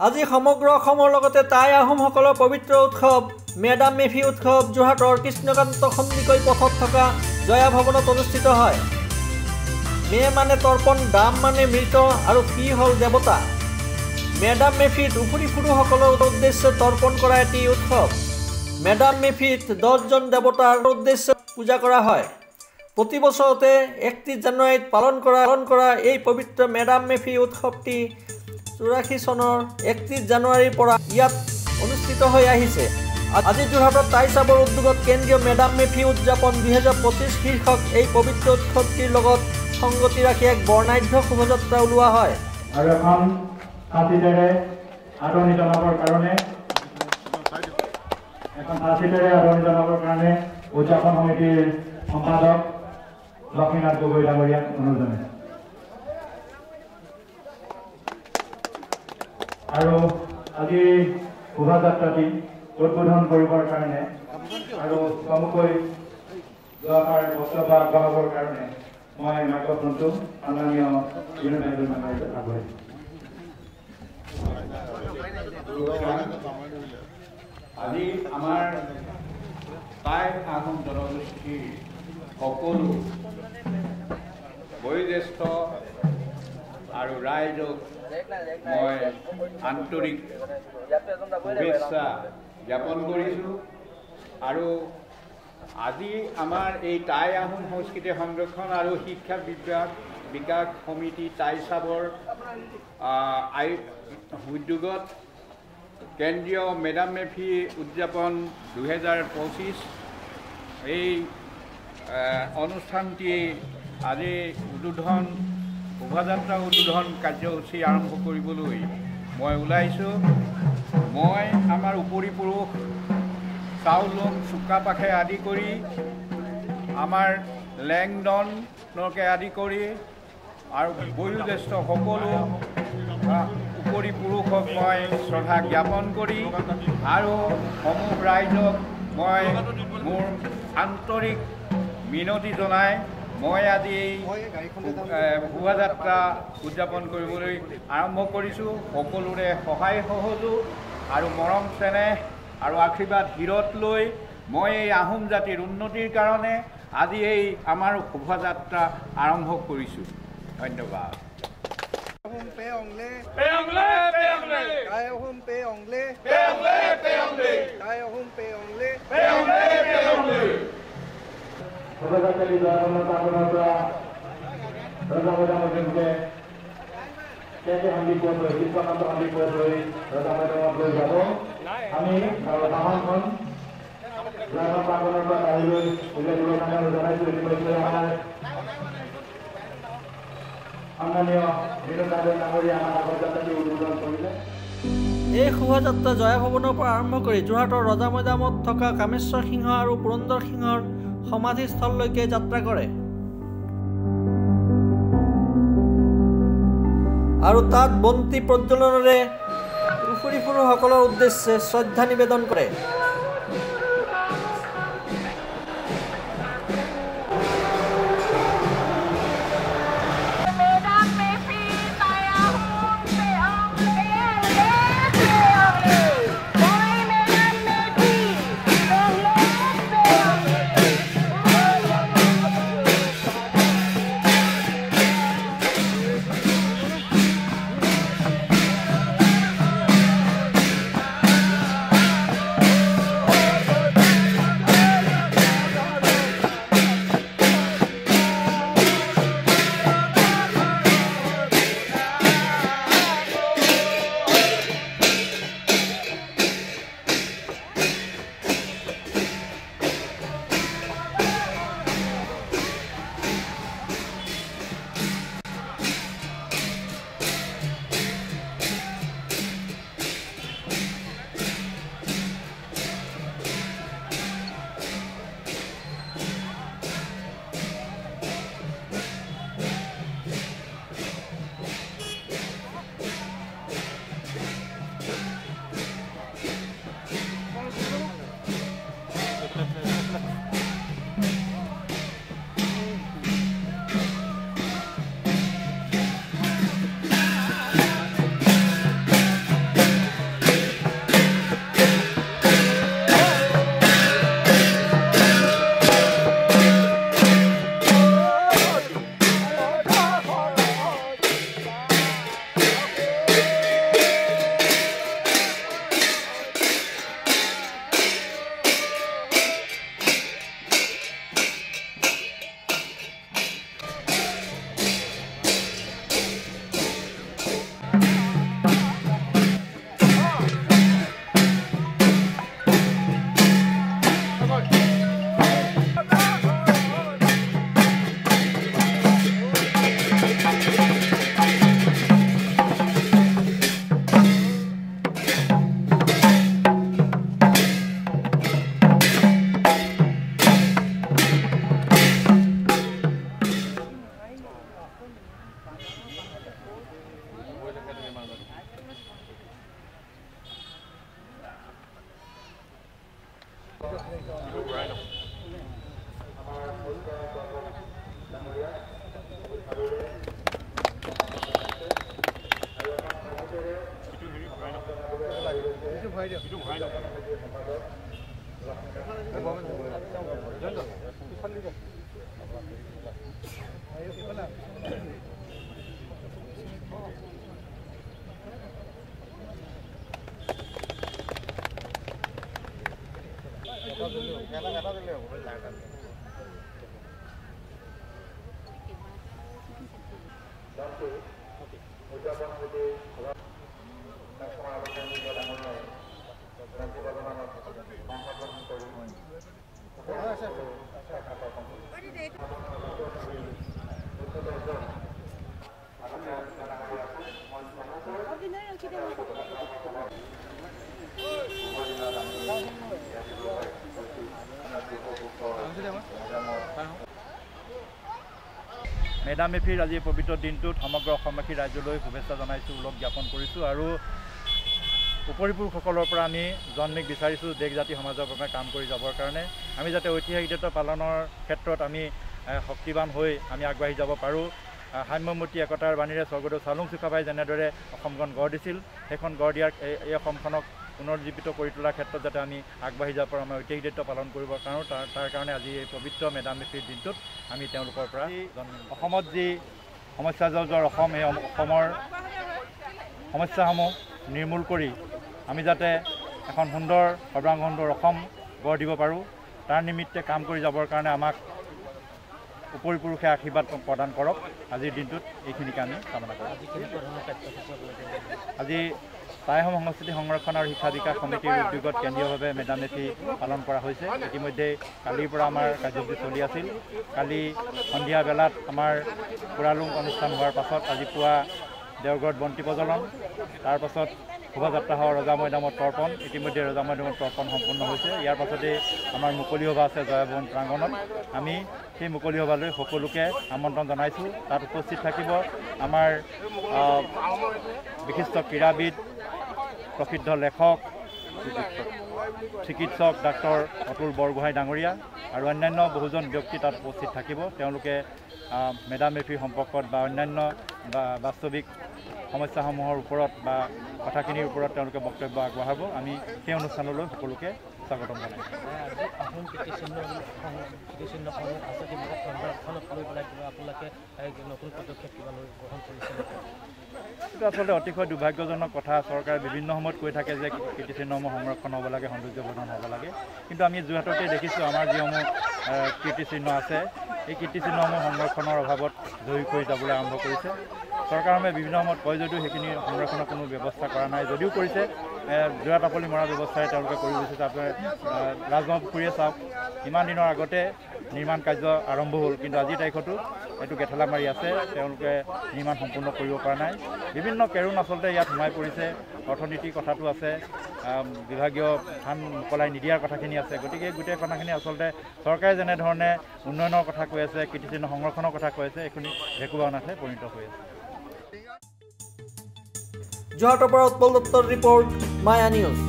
আজি সমগ্ৰ অসমৰ লগতে টাই আহোমসকলৰ পবিত্ৰ উৎসৱ মেডাম মেফি উৎসৱ যোৰহাটৰ কৃষ্ণকান্ত সন্দিকৈ পথত থকা জয়া ভৱনত অনুষ্ঠিত হয়। মে মানে তৰ্পণ, দাম মানে মৃত আৰু ফি হ'ল দেৱতা। মেডাম মেফিত উফুৰি ফুৰুসকলৰ উদ্দেশ্যে তৰ্পণ কৰা এটি উৎসৱ। মেডাম মেফিত 10জন দেৱতাৰ উদ্দেশ্যে পূজা কৰা হয়। প্ৰতি বছৰতে 31 জানুৱাৰীত পালন কৰা এই পবিত্ৰ মেডাম মেফি উৎসৱটি 84 চনৰ 31 জানুৱাৰীৰ পৰা ইয়াত অনুষ্ঠিত হৈ আহিছে। আজি যোৰহাটত টাই চাবৰ উদ্যোগত কেন্দ্ৰীয় মেডাম মেফি উদযাপন 2025 শীৰ্ষক এই পবিত্ৰ উৎসৱটিৰ লগত সংগতি ৰাখি এক বৰ্ণাঢ্য শোভাযাত্ৰা ওলোৱা হয়। আৰু এখন ফাঁচিতেৰে আদৰণি জনাবৰ কাৰণে উদযাপন সমিতিৰ সম্পাদক লক্ষ্মীনাথ গগৈ ডাঙৰীয়াক অনুৰোধ জনাইছোঁ। আৰু আজি শোভাযাত্ৰাটি উদ্বোধন কৰিবৰ কাৰণে আৰু চমুকৈ যোৱাবাৰ বক্তব্য আগবঢ়াবৰ কাৰণে মই মাইক্ৰফোনটো সন্মানীয় বিনোদ ডাঙৰীয়াক আগবঢ়াইছোঁ। আজি আমাৰ টাই আহোম জনগোষ্ঠীৰ সকলো বয়োজ্যেষ্ঠ আৰু ৰাইজক মই আন্তৰিক শুভেচ্ছা জ্ঞাপন কৰিছোঁ। আৰু আজি আমাৰ এই টাই আহোম সংস্কৃতি সংৰক্ষণ আৰু শিক্ষা বিকাশ সমিতি টাই চাবৰ উদ্যোগত কেন্দ্ৰীয় মেডাম মেফি উদযাপন 2025 এই অনুষ্ঠানটি আজি শোভাযাত্ৰা উদ্বোধন কাৰ্যসূচী আৰম্ভ কৰিবলৈ মই ওলাইছোঁ। মই আমাৰ উপৰি পুৰুষ চাউলুং চুকাফাকে আদি কৰি আমাৰ লেংডনকে আদি কৰি আৰু বয়োজ্যেষ্ঠ সকলো উপৰি পুৰুষক মই শ্ৰদ্ধা জ্ঞাপন কৰি আৰু সমূহ ৰাইজক মই মোৰ আন্তৰিক মিনতি জনাই মই আজি এই শোভাযাত্ৰা উদযাপন কৰিবলৈ আৰম্ভ কৰিছোঁ। সকলোৰে সহায় সহযোগ আৰু মৰম চেনেহ আৰু আশীৰ্বাদ হিৰত লৈ মই এই আহোম জাতিৰ উন্নতিৰ কাৰণে আজি এই আমাৰ শোভাযাত্ৰা আৰম্ভ কৰিছোঁ। ধন্যবাদ। শোভাযাত্ৰাটি জয়মনৰ প্ৰাংগণৰ পৰা ৰজামৈদামলৈকে কৃষ্ণকান্ত সন্দিকৈত হৈ ৰজামৈদামত লৈ যাব। আমি বাহনখন জয়মন প্ৰাংগণৰ পৰা বাহিৰলৈ উলিয়াই দিবৰ কাৰণে জনাইছোঁ। ইতিমধ্যে আমাৰ সন্মানীয় বিনোদ ডাঙৰীয়া আমাৰ আগৰ যাত্ৰাটি উদ্বোধন কৰিলে। এই শোভাযাত্ৰা জয়া ভৱনৰ পৰা আৰম্ভ কৰি যোৰহাটৰ ৰজা মৈদামত থকা কামেশ্বৰ সিংহ আৰু পুৰন্দৰ সিংহৰ সমাধিস্থললৈকে যাত্ৰা কৰে আৰু তাত বন্তি প্ৰজ্বলনেৰে উফুৰি ফুৰুসকলৰ উদ্দেশ্যে শ্ৰদ্ধা নিবেদন কৰে। মেডাম মেফিৰ আজি পবিত্ৰ দিনটোত সমগ্ৰ অসমবাসী ৰাজ্যলৈ শুভেচ্ছা জনাইছোঁ, ওলগ জ্ঞাপন কৰিছোঁ আৰু উপৰিপুৰুষসকলৰ পৰা আমি জন্মিক বিচাৰিছোঁ দেশ জাতি সমাজৰ বাবে কাম কৰি যাবৰ কাৰণে। আমি যাতে ঐতিহাসিক দায়িত্ব পালনৰ ক্ষেত্ৰত আমি শক্তিবান হৈ আমি আগবাঢ়ি যাব পাৰোঁ। সাম্যমূৰ্তি একতাৰ বাণীৰে স্বৰ্গদেউ চাওলুং চুকাফাই যেনেদৰে অসমখন গঢ় দিছিল, সেইখন গঢ় দিয়াৰ এই অসমখনক পুনৰ্জীৱিত কৰি তোলাৰ ক্ষেত্ৰত যাতে আমি আগবাঢ়ি যাব পাৰোঁ, আমাৰ ঐতিহাসিক দায়িত্ব পালন কৰিব পাৰোঁ। তাৰ কাৰণে আজি এই পবিত্ৰ মেডাম মেফিৰ দিনটোত আমি তেওঁলোকৰ পৰা অসমত যি সমস্যাজৰ্জৰ অসম, এই অসমৰ সমস্যাসমূহ নিৰ্মূল কৰি আমি যাতে এখন সুন্দৰ সৰ্বাংগ সুন্দৰ অসম গঢ় দিব পাৰোঁ, তাৰ নিমিত্তে কাম কৰি যাবৰ কাৰণে আমাক উপৰিপুৰুষে আশীৰ্বাদ প্ৰদান কৰক। আজিৰ দিনটোত এইখিনিকে আমি কামনা কৰোঁ। আজি টাই আহোম সংস্কৃতি সংৰক্ষণ আৰু শিক্ষা বিকাশ সমিতিৰ উদ্যোগত কেন্দ্ৰীয়ভাৱে মেডাম মেফি পালন কৰা হৈছে। ইতিমধ্যে কালিৰ পৰা আমাৰ কাৰ্যসূচী চলি আছিল। কালি সন্ধিয়া বেলাত আমাৰ পুৰালুং অনুষ্ঠান হোৱাৰ পাছত আজি পুৱা দেওঘৰত বন্তি প্ৰজ্বলন, তাৰপাছত শোভাযাত্ৰা সহ ৰজা মৈদামত তৰ্পণ। ইতিমধ্যে ৰজা মৈদামত তৰ্পণ সম্পূৰ্ণ হৈছে। ইয়াৰ পাছতেই আমাৰ মুকলি সভা আছে জয়াভৱন প্ৰাংগণত। আমি সেই মুকলি সভালৈ সকলোকে আমন্ত্ৰণ জনাইছোঁ। তাত উপস্থিত থাকিব আমাৰ বিশিষ্ট ক্ৰীড়াবিদ, প্ৰসিদ্ধ লেখক, চিকিৎসক ডাক্তৰ অতুল বৰগোহাঁই ডাঙৰীয়া আৰু অন্যান্য বহুজন ব্যক্তি তাত উপস্থিত থাকিব। তেওঁলোকে মেডাম মেফিৰ সম্পৰ্কত বা অন্যান্য বাস্তৱিক সমস্যাসমূহৰ ওপৰত বা কথাখিনিৰ ওপৰত তেওঁলোকে বক্তব্য আগবঢ়াব। আমি সেই অনুষ্ঠানলৈ সকলোকে স্বাগতম জনাইছোঁ। এইটো আচলতে অতিশয় দুৰ্ভাগ্যজনক কথা। চৰকাৰে বিভিন্ন সময়ত কৈ থাকে যে কীৰ্তিচিহ্নসমূহ সংৰক্ষণ হ'ব লাগে, সৌন্দৰ্যবৰ্ধন হ'ব লাগে, কিন্তু আমি যোৰহাটতে দেখিছোঁ আমাৰ যিসমূহ কীৰ্তিচিহ্ন আছে, এই কীৰ্তিচিহ্নসমূহ সংৰক্ষণৰ অভাৱত জয়ী হৈ যাবলৈ আৰম্ভ কৰিছে। চৰকাৰসমূহে বিভিন্ন সময়ত কয় যদিও সেইখিনি সংৰক্ষণৰ কোনো ব্যৱস্থা কৰা নাই। যদিও কৰিছে, যোৰা টাপলি মৰাৰ ব্যৱস্থাৰে তেওঁলোকে কৰি গৈছে। তাৰপৰা ৰাজমহল পুখুৰীয়ে চাওক, ইমান দিনৰ আগতে নিৰ্মাণ কাৰ্য আৰম্ভ হ'ল, কিন্তু আজিৰ তাৰিখতো এইটো গেঠেলা মাৰি আছে, তেওঁলোকে নিৰ্মাণ সম্পূৰ্ণ কৰিব পৰা নাই। বিভিন্ন কেৰুণ আচলতে ইয়াত সোমাই পৰিছে। অৰ্থনীতিৰ কথাটো আছে, বিভাগীয় স্থান মোকলাই নিদিয়াৰ কথাখিনি আছে। গতিকে গোটেই কথাখিনি আচলতে চৰকাৰে যেনেধৰণে উন্নয়নৰ কথা কৈ আছে, কীৰ্তিচিহ্ন সংৰক্ষণৰ কথা কৈ আছে, এইখিনি ভেকুৱানাথে পৰিণত হৈ আছে। যোৰহাটৰ পৰা উৎপল দত্তৰ ৰিপৰ্ট, মায়া নিউজ।